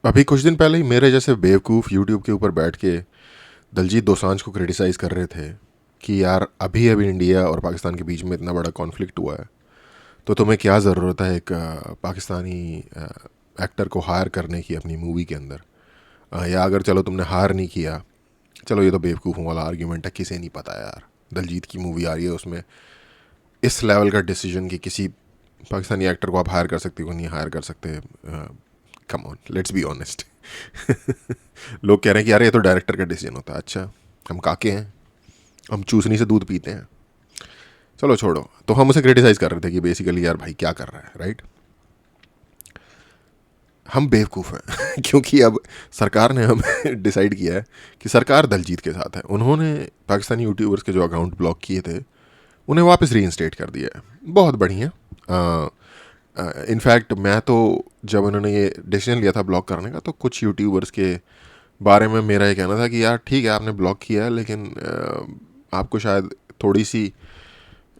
अभी कुछ दिन पहले ही मेरे जैसे बेवकूफ़ यूट्यूब के ऊपर बैठ के दलजीत दोसांझ को क्रिटिसाइज़ कर रहे थे कि यार अभी अभी इंडिया और पाकिस्तान के बीच में इतना बड़ा कॉन्फ्लिक्ट हुआ है, तो तुम्हें क्या ज़रूरत है एक पाकिस्तानी एक्टर को हायर करने की अपनी मूवी के अंदर। या अगर चलो तुमने हायर नहीं किया, चलो ये तो बेवकूफ़ों वाला आर्ग्यूमेंट है, किसे नहीं पता यार दलजीत की मूवी आ रही है, उसमें इस लेवल का डिसीजन कि किसी पाकिस्तानी एक्टर को आप हायर कर सकते हो नहीं हायर कर सकते। Come on, let's be honest. लोग कह रहे हैं कि यार ये तो डायरेक्टर का डिसीजन होता है। अच्छा, हम काके हैं, हम चूसनी से दूध पीते हैं। चलो छोड़ो, तो हम उसे क्रिटिसाइज़ कर रहे थे कि बेसिकली यार भाई क्या कर रहा है, राइट। हम बेवकूफ़ हैं क्योंकि अब सरकार ने हम डिसाइड किया है कि सरकार दलजीत के साथ है। उन्होंने पाकिस्तानी यूट्यूबर्स के जो अकाउंट ब्लॉक किए थे उन्हें वापस रीइंस्टेट कर दिया है। बहुत बढ़िया। इनफैक्ट मैं तो जब उन्होंने ये डिसीजन लिया था ब्लॉक करने का, तो कुछ यूट्यूबर्स के बारे में मेरा ये कहना था कि यार ठीक है आपने ब्लॉक किया है, लेकिन आपको शायद थोड़ी सी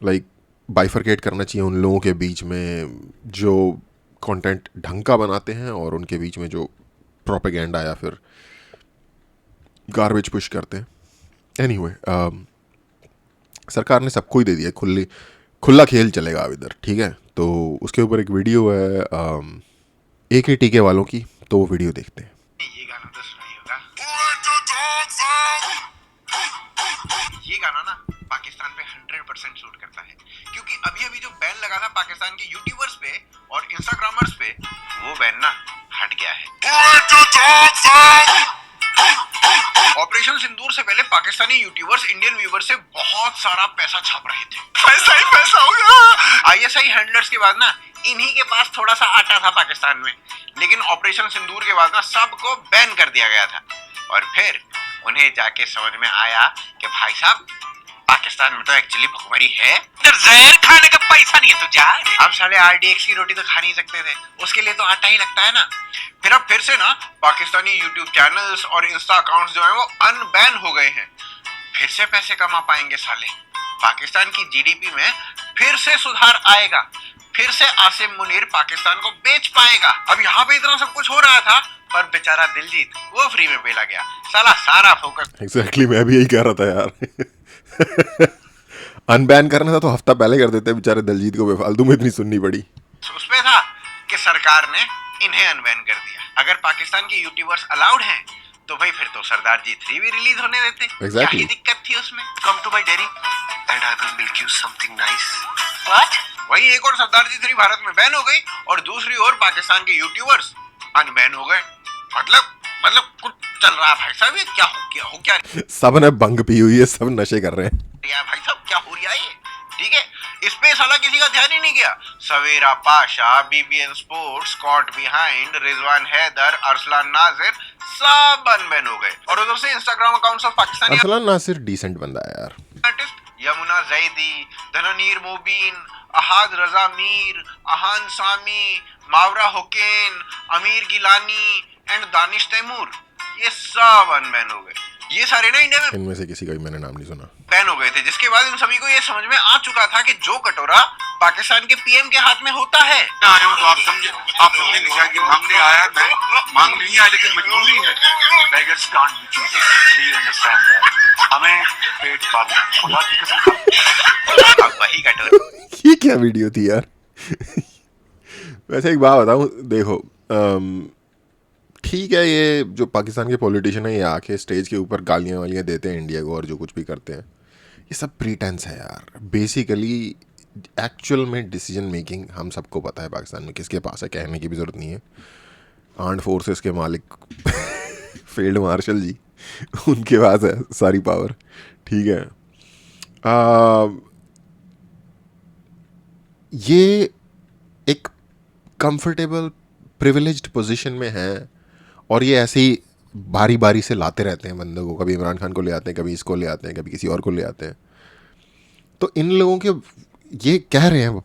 लाइक बाइफरकेट करना चाहिए उन लोगों के बीच में जो कंटेंट ढंग का बनाते हैं और उनके बीच में जो प्रोपेगेंडा या फिर गार्बेज पुश करते हैं। एनीवे, सरकार ने सबको ही दे दिया, खुला खेल चलेगा अब इधर, ठीक है। तो उसके ऊपर एक वीडियो है एक ही टीके वालों की, तो वो वीडियो देखते हैं। ये गाना तो सुना ही होगा। ये गाना ना पाकिस्तान पे 100% शूट करता है, क्योंकि अभी अभी जो बैन लगा था पाकिस्तान के यूट्यूबर्स पे और इंस्टाग्रामर्स पे, वो बैन ना हट गया है। ऑपरेशन सिंदूर से पहले पाकिस्तानी यूट्यूबर्स इंडियन व्यूवर्स से बहुत सारा पैसा छाप रहे थे। पैसा ही पैसा होगा। आईएसआई हैंडलर्स के बाद ना इन्हीं के पास थोड़ा सा आटा था पाकिस्तान में, लेकिन ऑपरेशन सिंदूर के बाद ना सबको बैन कर दिया गया था। और फिर उन्हें जाके समझ में आया कि भाई साहब पाकिस्तान में तो एक्चुअली भुखमरी है, जहर खाने का पैसा नहीं है तो जा। अब साले आरडीएक्स की रोटी तो खा नहीं सकते थे, उसके लिए तो आटा ही लगता है ना। फिर अब फिर से ना पाकिस्तानी यूट्यूब चैनल्स और इंस्टा अकाउंट्स जो है वो अनबैन हो गए हैं। फिर से पैसे कमा पाएंगे साले, पाकिस्तान की जीडीपी में फिर से सुधार आएगा, फिर से आसिम मुनीर पाकिस्तान को बेच पाएगा। अब यहाँ पे इतना सब कुछ हो रहा था, पर बेचारा दिलजीत वो फ्री में पेला गया। साला सारा फोकस एग्जैक्टली मैं भी यही कह रहा था यार। अनबैन करना था तो हफ्ता पहले कर देते, बेचारे दलजीत को बेफालतू में इतनी सुननी पड़ी। उसमें था कि सरकार ने इन्हें अनबैन कर दिया। अगर पाकिस्तान के यूट्यूबर्स अलाउड हैं तो भाई फिर तो सरदार जी 3 भी रिलीज होने देते। क्या ही दिक्कत थी उसमें। Come to my dairy and I will milk you something nice. What? वही एक और सरदार जी 3 भारत में बैन हो गई और दूसरी ओर पाकिस्तान के यूट्यूबर्स अनबैन हो गए। मतलब कुछ चल रहा है भाई साहब, ये क्या हो क्या सब ने बंग पी हुई है, सब नशे कर रहे हैं यार भाई साहब, क्या हो रहा है ये। ठीक है, इस पे साला किसी का ध्यान ही नहीं गया। Savera Pasha, BBN sports, caught behind, Rizwan Haider, Arsalan Nasir सब अनबैन हो गए। और उधर से Instagram accounts of Pakistani Arsalan Nasir decent बंदा है यार। आर्टिस्ट यमुना जैदी, धननीर मुबीन, अहाद रजा मीर, अहान सामी, मावरा हुकैन, अमीर गिलानी एंड दानिश तैमूर, ये सब अनबैन हो गए। ये सारे ना इंडिया में, इनमें से किसी का भी मैंने नाम नहीं सुना, बैन हो गए थे। जिसके बाद इन सभी को ये समझ में आ चुका था कि जो कटोरा पाकिस्तान के पीएम के हाथ में होता है, आया हूं तो आप समझे नहीं क्या कि मांगने आया, मैं मांग नहीं आया, लेकिन मजबूरी है। Beggars can't be choosers, please understand that. हमें पेट पालना है, खुदा की कसम। अब वही कटोरा। ये क्या वीडियो थी यार। वैसे एक बात बताऊं, देखो ठीक है, ये जो पाकिस्तान के पॉलिटिशियन है ये आके स्टेज के ऊपर गालियाँ वालियाँ देते हैं इंडिया को और जो कुछ भी करते हैं, ये सब प्रीटेंस है यार। बेसिकली एक्चुअल में डिसीजन मेकिंग हम सबको पता है पाकिस्तान में किसके पास है, कहने की भी ज़रूरत नहीं है। आर्म्ड फोर्सेस के मालिक फील्ड मार्शल जी, उनके पास है सारी पावर, ठीक है। ये एक कंफर्टेबल प्रिविलेज्ड पोजीशन में है और ये ऐसे ही बारी बारी से लाते रहते हैं बंदों को। कभी इमरान खान को ले आते हैं, कभी इसको ले आते हैं, कभी किसी और को ले आते हैं। तो इन लोगों के ये कह रहे हैं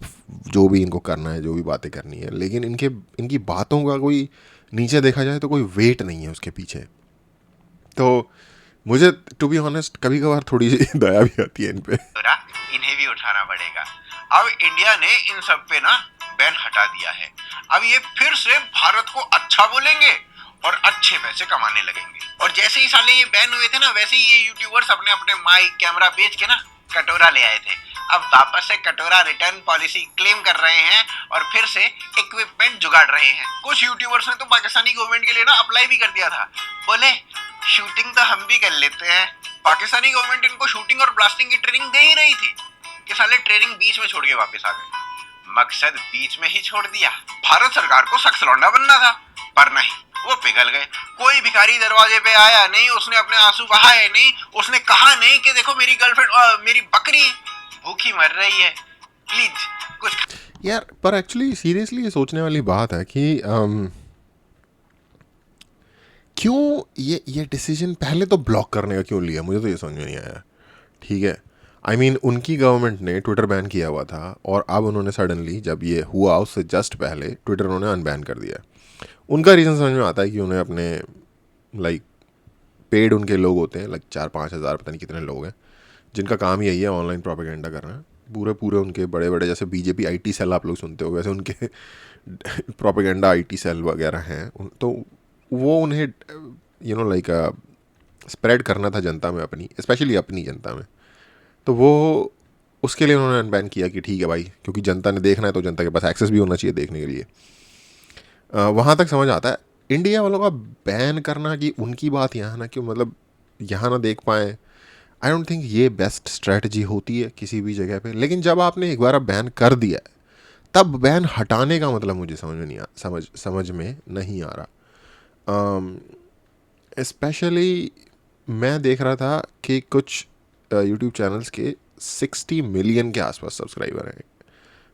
जो भी इनको करना है, जो भी बातें करनी है, लेकिन इनकी बातों का कोई नीचे देखा जाए तो कोई वेट नहीं है उसके पीछे। तो मुझे टू बी ऑनेस्ट कभी कभार थोड़ी सी दया भी आती है इन पे। इन्हें भी उठाना पड़ेगा। अब इंडिया ने इन सब पे ना बैन हटा दिया है। अब ये फिर से भारत को अच्छा बोलेंगे और अच्छे पैसे कमाने लगेंगे। और जैसे ही साले ये बैन हुए थे ना, वैसे ही ये यूट्यूबर्स अपने अपने माइक कैमरा बेच के ना कटोरा ले आए थे। अब वापस से कटोरा रिटर्न पॉलिसी क्लेम कर रहे हैं और फिर से इक्विपमेंट जुगाड़ रहे हैं। कुछ यूट्यूबर्स ने तो पाकिस्तानी गवर्नमेंट के लिए ना अप्लाई भी कर दिया था, बोले शूटिंग तो हम भी कर लेते हैं। पाकिस्तानी गवर्नमेंट इनको शूटिंग और ब्लास्टिंग की ट्रेनिंग दे ही रही थी कि साले ट्रेनिंग बीच में छोड़ के वापस आ गए। मकसद बीच में ही छोड़ दिया। भारत सरकार को सख्त लौंडा बनना था, पर नहीं, वो पिघल गए। कोई भिखारी दरवाजे पे आया नहीं, उसने अपने आंसू बहाए नहीं, उसने कहा नहीं कि देखो मेरी गर्लफ्रेंड मेरी बकरी भूखी मर रही है, प्लीज कुछ। यार पर एक्चुअली सीरियसली ये सोचने वाली बात है कि क्यों ये डिसीजन पहले तो ब्लॉक करने का क्यों लिया, मुझे तो ये समझ में नहीं आया। ठीक है, आई मीन उनकी गवर्नमेंट ने ट्विटर बैन किया हुआ था और अब उन्होंने सडनली जब ये हुआ उससे जस्ट पहले ट्विटर उन्होंने अनबैन कर दिया। उनका रीज़न समझ में आता है कि उन्हें अपने लाइक पेड उनके लोग होते हैं, लाइक 4-5 हज़ार पता नहीं कितने लोग हैं जिनका काम यही है ऑनलाइन प्रोपेगेंडा करना। पूरे उनके बड़े बड़े जैसे बीजेपी आईटी सेल आप लोग सुनते हो, वैसे उनके प्रोपेगेंडा आईटी सेल वगैरह हैं। तो वो उन्हें लाइक स्प्रेड करना था जनता में, अपनी स्पेशली अपनी जनता में। तो वो उसके लिए उन्होंने अनबैन किया कि ठीक है भाई, क्योंकि जनता ने देखना है तो जनता के पास एक्सेस भी होना चाहिए देखने के लिए। वहाँ तक समझ आता है। इंडिया वालों का बैन करना कि उनकी बात यहाँ ना क्यों, मतलब यहाँ ना देख पाएँ, आई डोंट थिंक ये बेस्ट स्ट्रेटजी होती है किसी भी जगह पे। लेकिन जब आपने एक बार बैन कर दिया है तब बैन हटाने का मतलब मुझे समझ में नहीं आ रहा। स्पेशली मैं देख रहा था कि कुछ यूट्यूब चैनल्स के 60 मिलियन के आसपास सब्सक्राइबर हैं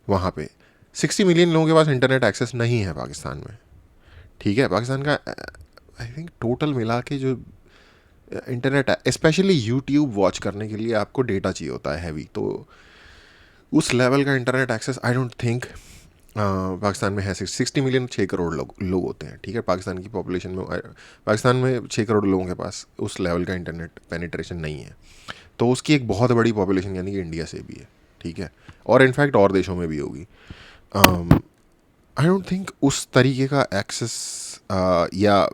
वहाँ पे। 60 मिलियन लोगों के पास इंटरनेट एक्सेस नहीं है पाकिस्तान में। ठीक है, पाकिस्तान का आई थिंक टोटल मिला के जो इंटरनेट है, स्पेशली यूट्यूब वॉच करने के लिए आपको डेटा चाहिए होता है हैवी, तो उस लेवल का internet access I don't think Pakistan में है। 60 मिलियन 6 करोड़ लोग होते हैं। ठीक है, पाकिस्तान की पॉपुलेशन में, पाकिस्तान में 6 करोड़ लोगों के पास उस लेवल का इंटरनेट पेनिट्रेशन नहीं है। तो उसकी एक बहुत बड़ी पॉपुलेशन यानी कि इंडिया से भी है। ठीक है, और इनफैक्ट और देशों में भी होगी। आई डोंट थिंक उस तरीके का एक्सेस या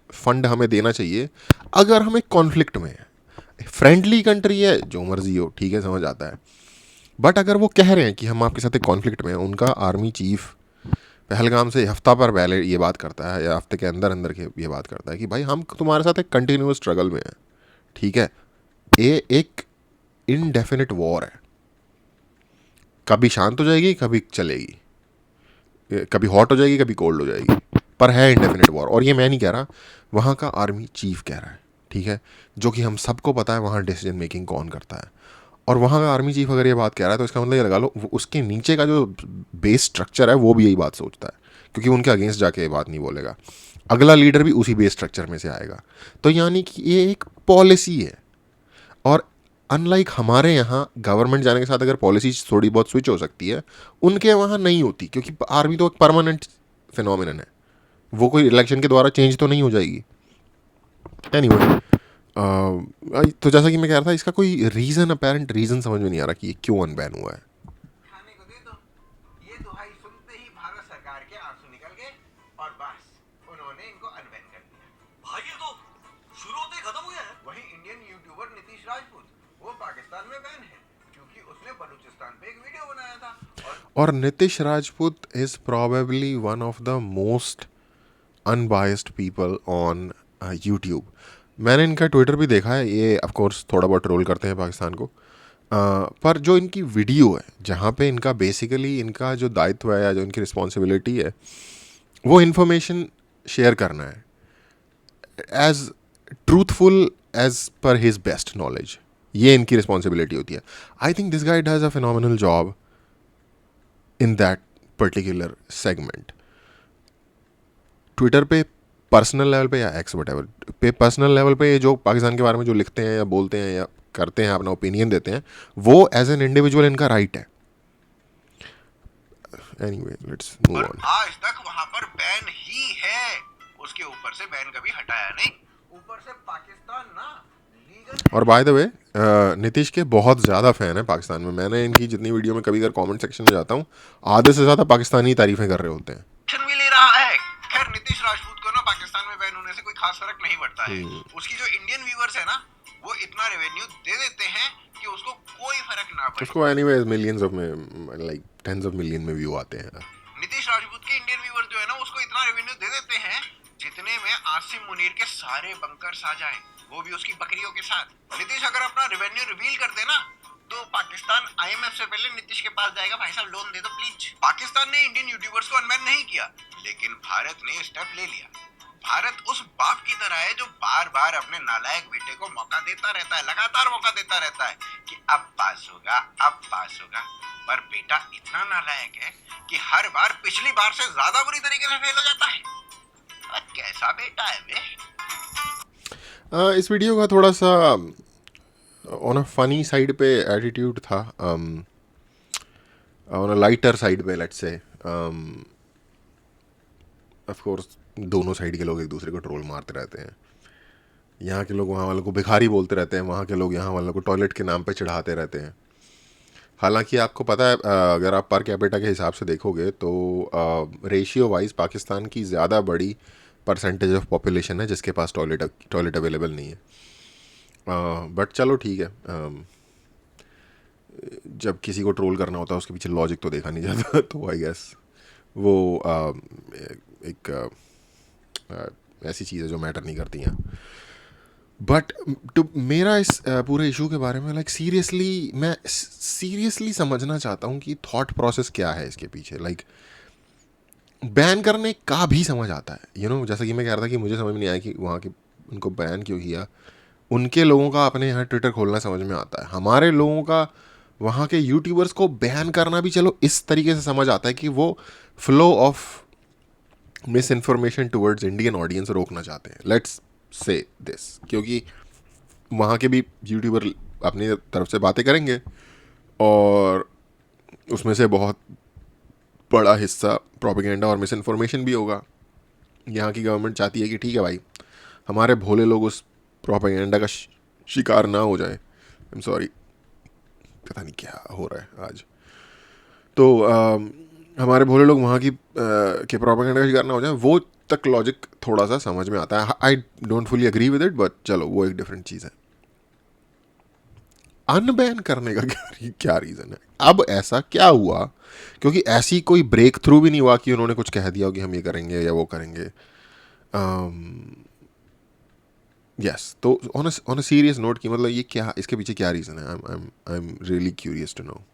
फंड हमें देना चाहिए अगर हम एक कॉन्फ्लिक्ट में है। फ्रेंडली कंट्री है, जो मर्जी हो, ठीक है, समझ आता है। बट अगर वो कह रहे हैं कि हम आपके साथ एक कॉन्फ्लिक्ट में हैं, उनका आर्मी चीफ पहलगाम से हफ्ता पर पहले ये बात करता है या हफ्ते के अंदर के ये बात करता है कि भाई हम तुम्हारे साथ एक कंटिन्यूस स्ट्रगल में हैं। ठीक है, ये एक इनडेफिनिट वॉर है, कभी शांत हो जाएगी, कभी चलेगी, कभी हॉट हो जाएगी, कभी कोल्ड हो जाएगी, पर है इनडेफिनिट वॉर। और ये मैं नहीं कह रहा, वहाँ का आर्मी चीफ कह रहा है। ठीक है, जो कि हम सबको पता है वहाँ डिसीजन मेकिंग कौन करता है। और वहाँ का आर्मी चीफ अगर ये बात कह रहा है तो इसका मतलब ये लगा लो उसके नीचे का जो बेस स्ट्रक्चर है वो भी यही बात सोचता है, क्योंकि उनके अगेंस्ट जाके ये बात नहीं बोलेगा। अगला लीडर भी उसी बेस स्ट्रक्चर में से आएगा। तो यानी कि ये एक पॉलिसी है। और अनलाइक हमारे यहाँ गवर्नमेंट जाने के साथ अगर पॉलिसी थोड़ी बहुत स्विच हो सकती है, उनके वहाँ नहीं होती, क्योंकि आर्मी तो एक परमानेंट फिनोमिनन है, वो कोई इलेक्शन के द्वारा चेंज तो नहीं हो जाएगी। एनीवे, तो जैसा कि मैं कह रहा था, इसका कोई रीज़न, अपेरेंट रीज़न समझ में नहीं आ रहा कि ये क्यों अनबैन हुआ है। खाने को दे दो। ये दुहाई सुनते ही भारत सरकार के आंसू निकल गए और बस उन्होंने इनको अनबैन कर दिया। भाई ये तो शुरू होते ही खत्म हो गया है। वही इंडियन यूट्यूबर नीतीश राजपूत, वो पाकिस्तान में बैन है क्योंकि उसने बलूचिस्तान पे एक वीडियो बनाया था। और Nitish Rajput is probably one of the most unbiased people on YouTube. मैंने इनका ट्विटर भी देखा है, ये ऑफ कोर्स थोड़ा बहुत ट्रोल करते हैं पाकिस्तान को, पर जो इनकी वीडियो है जहाँ पे इनका बेसिकली इनका जो दायित्व है या जो इनकी रिस्पॉन्सिबिलिटी है वो इन्फॉर्मेशन शेयर करना है as truthful as per his best knowledge, ये इनकी रिस्पॉन्सिबिलिटी होती है। I think this guy does a phenomenal job in that particular segment. Twitter पे पर्सनल लेवल पे या एक्स वटेवर पे, पर्सनल लेवल पे जो पाकिस्तान के बारे में जो लिखते हैं या बोलते हैं या करते हैं, अपना ओपिनियन देते हैं, वो एज एन इंडिविजुअल इनका राइट है। Anyway, let's move on. आज तक वहां पर बैन ही है, उसके ऊपर से बैन कभी हटाया नहीं। ऊपर से पाकिस्तान ना लीगल। और बाय द वे, नीतीश के बहुत ज़्यादा फ़ैन है पाकिस्तान में। मैंने इनकी जितनी वीडियो में कभी अगर कमेंट सेक्शन में जाता हूँ, आधे से ज़्यादा पाकिस्तानी तारीफ़ें कर रहे होते हैं। एक्शन भी ले रहा है। खैर नीतीश राजपूत को ना पाकिस्तान में बैन होने से कोई खास फर्क नहीं पड़ता है। उसकी जो इंडियन व्यूअर्स है ना, वो इतना रेवेन्यू दे देते हैं कि उसको कोई फर्क ना पड़े। उसको एनीवेज मिलियंस ऑफ में लाइक टेंस ऑफ मिलियन में व्यू आते हैं। नीतीश राजपूत के इंडियन व्यूअर्स जो है ना, उसको इतना रेवेन्यू दे देते हैं जितने में आसिम मुनीर के सारे बंकर्स आ जाएं, वो भी उसकी बकरियों के साथ। नीतीश अगर अपना रेवेन्यू रिवील कर देना तो पाकिस्तान आईएमएफ से पहले नीतीश के पास जाएगा, भाई साहब लोन दे दो प्लीज। पाकिस्तान ने इंडियन यूट्यूबर्स को अनबैन नहीं किया, लेकिन भारत ने स्टेप ले लिया। भारत उस बाप की तरह है जो बार बार अपने नालायक बेटे को मौका देता रहता है, लगातार मौका देता रहता है कि अब पास होगा, अब पास होगा। पर बेटा इतना नालायक है कि हर बार पिछली बार से ज्यादा बुरी तरीके से फेल हो जाता है। कैसा बेटा है वे? इस वीडियो का थोड़ा सा ऑन अ फनी साइड पे एटीट्यूड था, ऑन अ लाइटर साइड पे लेट्स से। ऑफ कोर्स दोनों साइड के लोग एक दूसरे को ट्रोल मारते रहते हैं। यहाँ के लोग वहाँ वालों को भिखारी बोलते रहते हैं, वहाँ के लोग यहाँ वालों को टॉयलेट के नाम पे चढ़ाते रहते हैं। हालांकि आपको पता है, अगर आप पर कैपिटा के हिसाब से देखोगे तो रेशियो वाइज पाकिस्तान की ज़्यादा बड़ी परसेंटेज ऑफ पॉपुलेशन है जिसके पास टॉयलेट अवेलेबल नहीं है। बट चलो ठीक है, जब किसी को ट्रोल करना होता है उसके पीछे लॉजिक तो देखा नहीं जाता तो आई गेस वो एक ऐसी चीज़ है जो मैटर नहीं करती हैं। बट तो मेरा इस पूरे इशू के बारे में लाइक मैं सीरियसली समझना चाहता हूँ कि थॉट प्रोसेस क्या है इसके पीछे। लाइक बैन करने का भी समझ आता है, जैसा कि मैं कह रहा था कि मुझे समझ में नहीं आया कि वहाँ के उनको बैन क्यों किया। उनके लोगों का अपने यहाँ ट्विटर खोलना समझ में आता है, हमारे लोगों का वहाँ के यूट्यूबर्स को बैन करना भी चलो इस तरीके से समझ आता है कि वो flow of miss information towards Indian audience रोकना चाहते हैं। लेट्स से दिस, क्योंकि वहाँ के भी यूट्यूबर अपनी तरफ से बातें करेंगे और उसमें से बहुत बड़ा हिस्सा प्रोपेगेंडा और मिस इन्फॉर्मेशन भी होगा। यहाँ की गवर्नमेंट चाहती है कि ठीक है भाई, हमारे भोले लोग उस प्रोपेगेंडा का शिकार ना हो जाए। आई एम सॉरी, पता नहीं क्या हो रहा है आज। तो हमारे भोले लोग वहाँ की के प्रोपेगेंडा का शिकार ना हो जाए, वो तक लॉजिक थोड़ा सा समझ में आता है। I don't fully agree with it, but चलो वो एक डिफरेंट चीज़ है। अनबैन करने का क्या रीज़न है? अब ऐसा क्या हुआ? क्योंकि ऐसी कोई ब्रेक थ्रू भी नहीं हुआ कि उन्होंने कुछ कह दिया हो कि हम ये करेंगे या वो करेंगे। यस, तो ऑन अ सीरियस नोट की मतलब ये क्या, इसके पीछे क्या रीज़न है? I am really curious to no.